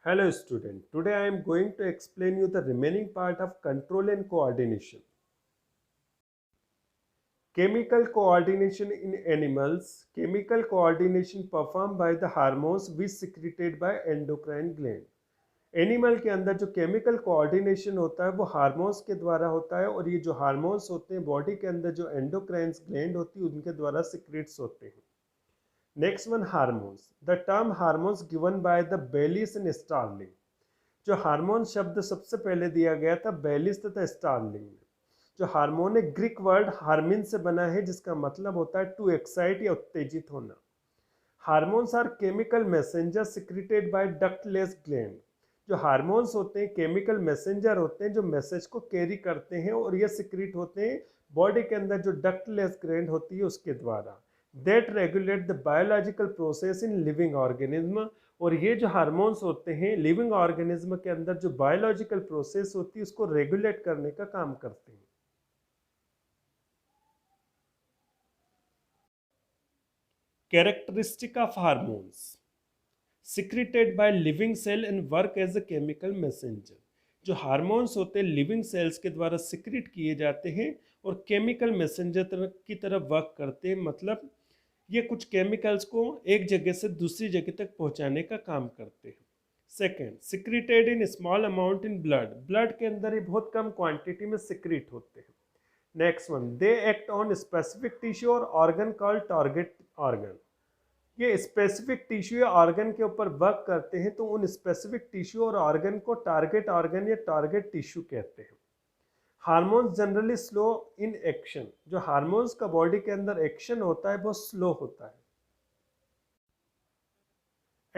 Hello student, today I am going to explain you the remaining part of control and coordination. Chemical coordination in animals. Chemical coordination performed by the hormones which secreted by endocrine gland. Animal के अंदर जो chemical coordination होता है वो hormones के द्वारा होता है और ये जो हार्मोन्स होते हैं बॉडी के अंदर जो एंडोक्राइन्स ग्लैंड होती है उनके द्वारा सिक्रेट्स होते हैं. Next one hormones. The term hormones given by the Bayliss and Starling. जो हार्मोन शब्द सबसे पहले दिया गया था बेलिस तथा स्टार्लिंग में. जो हार्मोन है ग्रीक वर्ड हार्मिन से बना है जिसका मतलब होता है टू एक्साइट या उत्तेजित होना. Hormones are chemical messenger secreted by ductless gland. जो हार्मोन्स होते हैं केमिकल मैसेंजर होते हैं जो मैसेज को कैरी करते हैं और ये सिक्रेट होते हैं बॉडी के अंदर जो डक्टलेस ग्लैंड होती है उसके द्वारा. That regulate the biological process in living organism. और ये जो हार्मोन्स होते हैं लिविंग ऑर्गेनिज्म के अंदर जो बायोलॉजिकल प्रोसेस होती है उसको रेगुलेट करने का काम करते हैं. Characteristic of hormones. Secreted by living cell and work as a chemical messenger. जो हार्मोन्स होते हैं लिविंग सेल्स के द्वारा सिक्रेट किए जाते हैं और केमिकल मैसेंजर की तरह वर्क करते हैं. मतलब ये कुछ केमिकल्स को एक जगह से दूसरी जगह तक पहुंचाने का काम करते हैं. Second, secreted in small amount in blood. Blood के अंदर ही बहुत कम क्वांटिटी में सिक्रेट होते हैं. Next one, they act on specific tissue और ऑर्गन कॉल्ड टारगेट ऑर्गन. ये स्पेसिफिक टिश्यू या ऑर्गन के ऊपर वर्क करते हैं तो उन स्पेसिफिक टिश्यू और ऑर्गन को टारगेट ऑर्गन या टारगेट टिश्यू कहते हैं. Hormones generally slow in action. जो हार्मोन्स का बॉडी के अंदर एक्शन होता है वो स्लो होता है.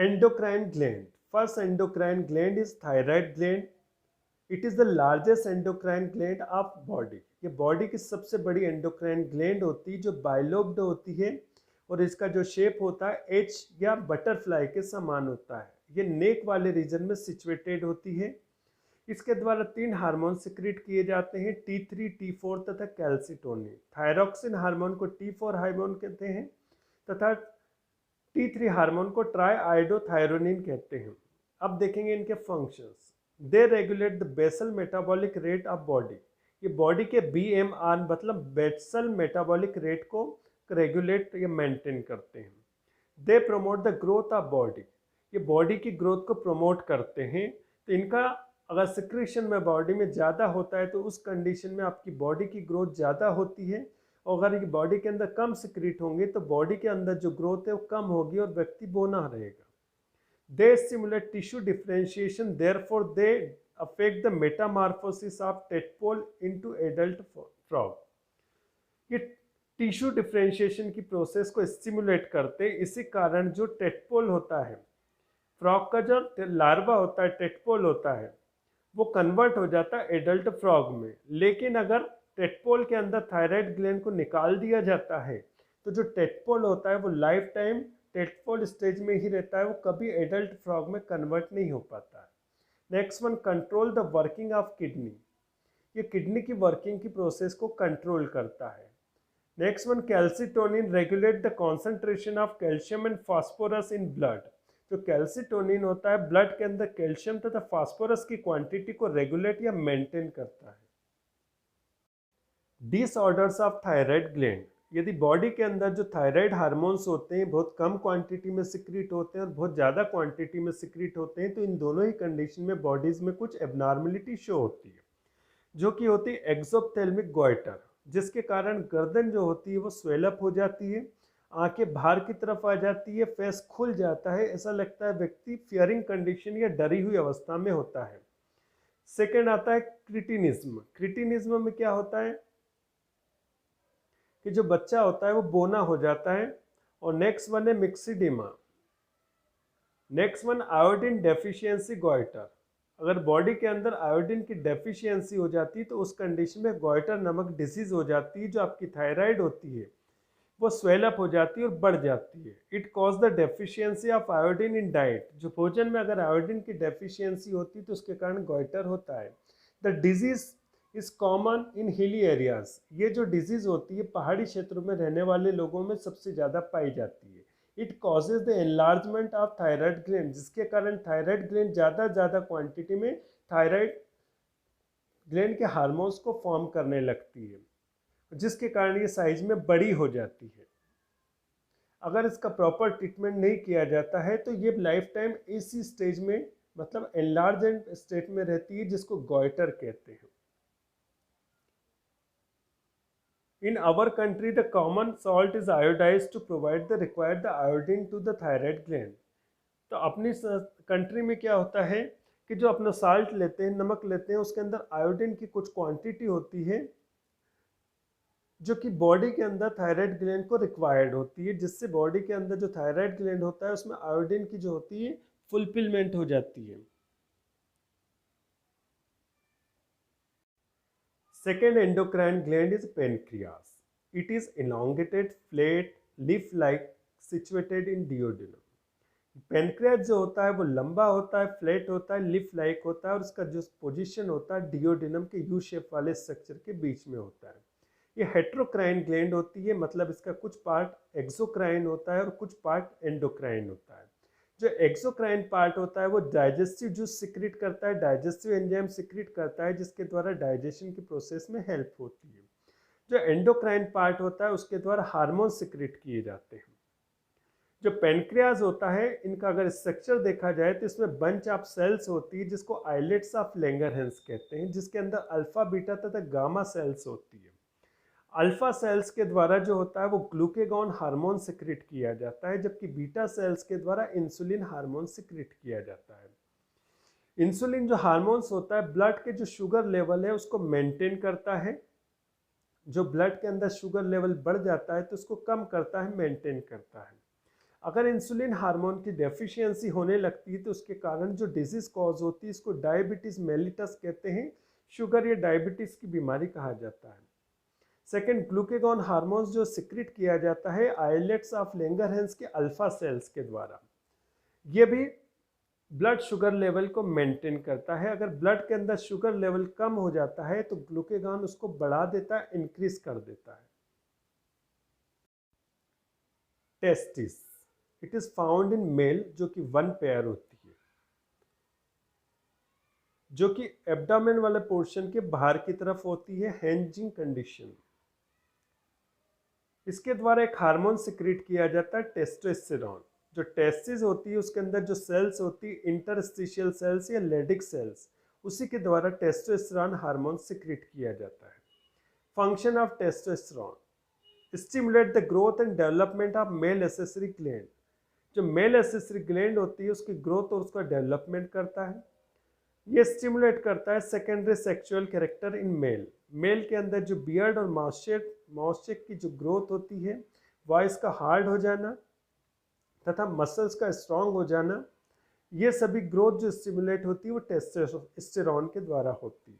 Endocrine gland. First endocrine gland is thyroid gland. It is the largest endocrine gland of body. ये बॉडी की सबसे बड़ी एंडोक्राइन ग्लैंड होती है जो बाइलोब्ड होती है और इसका जो शेप होता है एच या बटरफ्लाई के समान होता है. ये नेक वाले रीजन में सिचुएटेड होती है. इसके द्वारा 3 हार्मोन सिक्रेट किए जाते हैं T3, T4 तथा कैल्सिटोनिन. थायरॉक्सिन हार्मोन को T4 हार्मोन कहते हैं तथा T3 हार्मोन को ट्राईआयोडोथायरोनिन कहते हैं. अब देखेंगे इनके functions. They regulate the basal metabolic rate of body. ये बॉडी के BMR मतलब बेसल मेटाबॉलिक रेट को रेगुलेट या मेंटेन करते हैं. They promote the growth of body. ये बॉडी की ग्रोथ को प्रमोट करते हैं. तो इनका अगर सिक्रेशन में बॉडी में ज़्यादा होता है तो उस कंडीशन में आपकी बॉडी की ग्रोथ ज़्यादा होती है और अगर ये बॉडी के अंदर कम सिक्रेट होंगे तो बॉडी के अंदर जो ग्रोथ है वो कम होगी और व्यक्ति बोना रहेगा. दे stimulate tissue differentiation. Therefore they affect the Metamorphosis of tadpole into adult frog. ये टिश्यू डिफरेंशिएशन की प्रोसेस को स्टिमुलेट करते. इसी कारण जो टेडपोल होता है फ्रॉग का जो लार्वा होता है टेडपोल होता है वो कन्वर्ट हो जाता है एडल्ट फ्रॉग में. लेकिन अगर टेडपोल के अंदर थायराइड ग्लैंड को निकाल दिया जाता है तो जो टेडपोल होता है वो लाइफ टाइम टेडपोल स्टेज में ही रहता है. वो कभी एडल्ट फ्रॉग में कन्वर्ट नहीं हो पाता है. Next one, control the working of kidney. ये किडनी की वर्किंग की प्रोसेस को कंट्रोल करता है. Next one, calcitonin regulate the concentration of calcium and phosphorus in blood. जो कैल्सिटोनिन होता है ब्लड के अंदर कैल्शियम तथा फास्फोरस की क्वांटिटी को रेगुलेट या मेंटेन करता है. Disorders of thyroid gland. यदि बॉडी के अंदर जो थायराइड हार्मोन्स होते हैं बहुत कम क्वांटिटी में सिक्रीट होते हैं और बहुत ज़्यादा क्वांटिटी में सिक्रीट होते हैं तो इन दोनों ही कंडीशन में बॉडीज़ में कुछ एबनॉर्मलिटी शो होती है जो कि होती है एक्सोप्थेल्मिक गोइटर, जिसके कारण गर्दन जो होती है वो स्वेलअप हो जाती है, आंखें बाहर की तरफ आ जाती है, फेस खुल जाता है, ऐसा लगता है व्यक्ति फियरिंग कंडीशन या डरी हुई अवस्था में होता है. सेकेंड आता है क्रिटिनिज्म. क्रिटिनिज्म में क्या होता है कि जो बच्चा होता है वो बोना हो जाता है. और नेक्स्ट वन है myxoedema. Next one iodine deficiency goitre. अगर बॉडी के अंदर आयोडीन की डेफिशिएंसी हो जाती है तो उस कंडीशन में गोइटर नामक डिजीज हो जाती है. जो आपकी थायराइड होती है वो स्वेलअप हो जाती है और बढ़ जाती है. It cause the deficiency of iodine in diet. जो भोजन में अगर आयोडीन की डेफिशिएंसी होती है तो उसके कारण गोइटर होता है. The disease is common in hilly areas. ये जो डिजीज होती है पहाड़ी क्षेत्रों में रहने वाले लोगों में सबसे ज़्यादा पाई जाती है. It causes the enlargement of thyroid gland, जिसके कारण थायराइड ग्लैंड ज़्यादा क्वांटिटी में थायराइड ग्लैंड के हार्मोन्स को फॉर्म करने लगती है, जिसके कारण ये साइज में बड़ी हो जाती है। अगर इसका प्रॉपर ट्रीटमेंट नहीं किया जाता है तो ये लाइफ टाइम इसी स्टेज में मतलब एनलार्ज स्टेट में रहती है, जिसको गॉइटर कहते हैं। In our country, the common salt is iodized to provide the required the iodine to the thyroid gland. तो अपनी कंट्री में क्या होता है कि जो अपना साल्ट लेते हैं, नमक लेते हैं, उसके अंदर आयोडीन की कुछ क्वांटिटी होती है जो कि बॉडी के अंदर थायराइड ग्लैंड को रिक्वायर्ड होती है, जिससे बॉडी के अंदर जो थायराइड ग्लैंड होता है उसमें आयोडीन की जो होती है फुलफिलमेंट हो जाती है। Second endocrine gland is pancreas. It is elongated, flat, leaf-like, situated in duodenum. Pancreas जो होता है वो लंबा होता है, फ्लैट होता है, लिफ लाइक होता है और उसका जो पोजीशन होता है डिओडिनम के यू शेप वाले स्ट्रक्चर के बीच में होता है। ये हेट्रोक्राइन ग्लैंड होती है, मतलब इसका कुछ पार्ट एक्सोक्राइन होता है और कुछ पार्ट एंडोक्राइन होता है। जो एक्सोक्राइन पार्ट होता है वो डाइजेस्टिव जूस सिक्रीट करता है, डाइजेस्टिव एंजाइम सिक्रीट करता है, जिसके द्वारा डाइजेशन की प्रोसेस में हेल्प होती है। जो एंडोक्राइन पार्ट होता है उसके द्वारा हार्मोन सिक्रीट किए जाते हैं। जो पेनक्रियाज होता है, इनका अगर स्ट्रक्चर देखा जाए तो इसमें बंच ऑफ सेल्स होती है जिसको आइलेट्स ऑफ लैंगरहैंस कहते हैं, जिसके अंदर अल्फा बीटा तथा गामा सेल्स होती है। अल्फा सेल्स के द्वारा जो होता है वो ग्लूकेगॉन हार्मोन सिक्रीट किया जाता है, जबकि बीटा सेल्स के द्वारा इंसुलिन हार्मोन सिक्रीट किया जाता है। इंसुलिन जो हार्मोन्स होता है ब्लड के जो शुगर लेवल है उसको मेंटेन करता है। जो ब्लड के अंदर शुगर लेवल बढ़ जाता है तो उसको कम करता है, मेंटेन करता है। अगर इंसुलिन हार्मोन की डेफिशिएंसी होने लगती है तो उसके कारण जो डिजीज कॉज होती है इसको डायबिटीज मेलिटस कहते हैं। शुगर या डायबिटीज की बीमारी कहा जाता है। सेकेंड, ग्लूकेगॉन हार्मोन्स जो सिक्रीट किया जाता है आइलेट्स ऑफ लैंगरहैंस के अल्फा सेल्स के द्वारा, ये भी ब्लड शुगर लेवल को मेंटेन करता है। अगर ब्लड के अंदर शुगर लेवल कम हो जाता है तो ग्लूकेगॉन उसको बढ़ा देता है, इंक्रीज कर देता है। Testis, it is found in male, जो कि वन पेयर होती है, जो कि एब्डामेन वाले पोर्शन के बाहर की तरफ होती है, हेंजिंग कंडीशन। इसके द्वारा एक हार्मोन सिक्रीट किया जाता है टेस्टोस्टेरोन। जो टेस्टिस होती है उसके अंदर जो सेल्स होती है इंटरस्टिशियल सेल्स या लेडिक सेल्स, उसी के द्वारा टेस्टोस्टेरोन हार्मोन सिक्रीट किया जाता है। Function of testosterone, stimulate the growth and development of male accessory gland. जो मेल एसेसरी ग्लैंड होती है उसकी ग्रोथ और उसका डेवलपमेंट करता है। ये स्टिमुलेट करता है secondary sexual character in male. Male के अंदर जो बियर्ड और माउस्चेक की जो ग्रोथ होती है, वॉइस का हार्ड हो जाना तथा मसल्स का स्ट्रांग हो जाना, ये सभी ग्रोथ जो स्टिमुलेट होती है वो टेस्टोस्टेरोन के द्वारा होती है।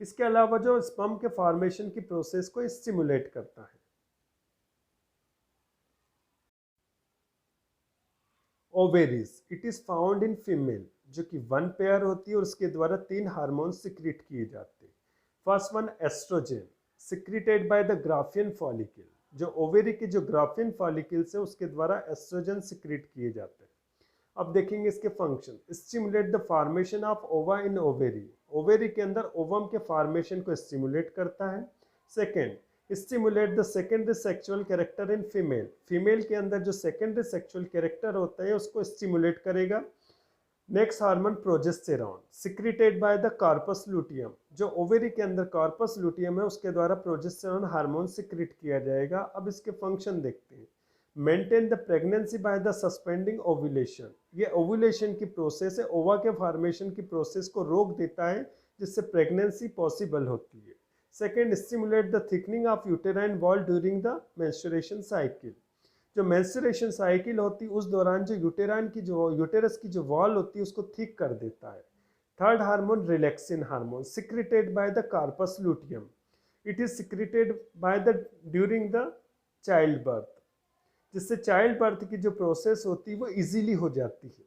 इसके अलावा जो स्पर्म के फॉर्मेशन की प्रोसेस को स्टिमुलेट करता है। Ovaries, it is found in female, जो कि वन पेयर होती है और उसके द्वारा 3 हार्मोन सिक्रीट किए जाते हैं। First one oestrogen, secreted by the Graafian follicle. जो ओवेरी की जो ग्राफियन फॉलिकल्स है उसके द्वारा एस्ट्रोजन सिक्रीट किए जाते हैं। अब देखेंगे इसके function. Stimulate the formation of ओवा इन ओवेरी, ओवेरी के अंदर ओवम के फॉर्मेशन को स्टिमुलेट करता है। Second, stimulate the secondary sexual character in female, female के अंदर जो सेकेंडरी सेक्सुअल कैरेक्टर होता है उसको स्टिमुलेट करेगा। Next hormone progesterone, secreted by the corpus luteum. जो ओवेरी के अंदर कॉर्पस लुटियम है उसके द्वारा प्रोजेस्टेरॉन हार्मोन सिक्रीट किया जाएगा। अब इसके फंक्शन देखते हैं। Maintain the pregnancy by the suspending ovulation, ये ओव्यूलेशन की प्रोसेस है, ओवा के फॉर्मेशन की प्रोसेस को रोक देता है जिससे प्रेगनेंसी पॉसिबल होती है। Second, stimulate the thickening of uterine wall during the menstruation cycle. जो मेंस्ट्रुएशन साइकिल होती है उस दौरान जो यूटेरस की जो वॉल होती है उसको थिक कर देता है। Third hormone relaxin hormone, secreted by the corpus luteum. It is secreted by the during the child birth, जिससे चाइल्ड बर्थ की जो प्रोसेस होती है वो इजीली हो जाती है।